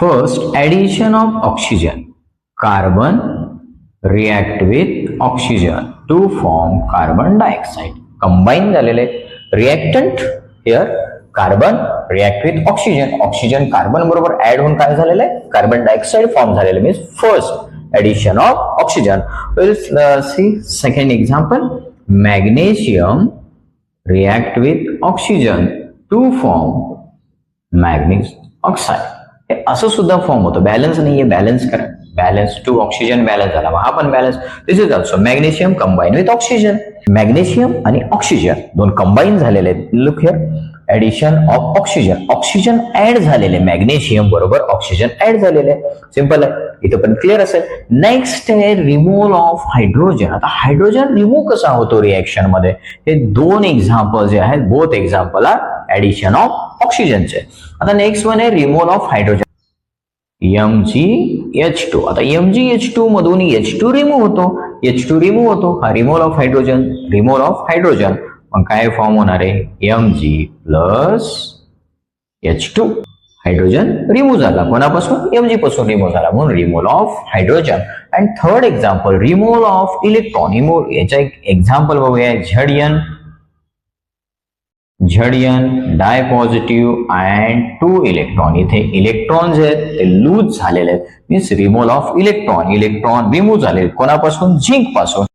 First addition of oxygen. Carbon react with oxygen to form carbon dioxide. Combine झालेले reactant here carbon react with oxygen. Oxygen carbon बरोबर add होऊन काय झालेलं आहे, carbon dioxide form झालेलं means first addition of oxygen. Will see second example. Magnesium react with oxygen to form magnesium oxide. हे असं सुद्धा फॉर्म होतं. बॅलन्स नाहीये, बॅलन्स करा. बॅलन्स टू ऑक्सिजन बॅलन्स झाला, हा पण balance. This is also magnesium combine with oxygen. Magnesium आणि ऑक्सिजन दोन कंबाईन झालेले आहेत. Look here, addition of oxygen. Oxygen add झालेले, मॅग्नेशियम बरोबर ऑक्सिजन ऍड झालेले. सिंपल आहे, इथं पण क्लिअर असेल. नेक्स्ट आहे रिमूव्हल ऑफ हायड्रोजन. आता हायड्रोजन रिमूव्ह कसा होतो रिएक्शन मध्ये, हे दोन एक्झाम्पल जे आहेत, both example are addition of ऑक्सिजनचे. आता नेक्स्ट वन आहे रिमूव्हल ऑफ हायड्रोजन. MgH2. आता MgH2 मधून H2 रिमूव्ह होतो, H2 रिमूव्ह होतो. हा removal of hydrogen, removal of hydrogen. मग काय फॉर्म होणार आहे, Mg plus H2. Hydrogen remove झाला, कोणापासून, Mg पासून रिमूव्ह झाला, म्हणून removal of hydrogen. And third example removal of electron. याचा एक एक्झाम्पल बघूया. Z di positive and 2 electron. इथे इलेक्ट्रॉन्स आहेत ते लूज झालेले आहेत, means removal of electron. Electron remove झाले कोणापासून, झिंक पासून.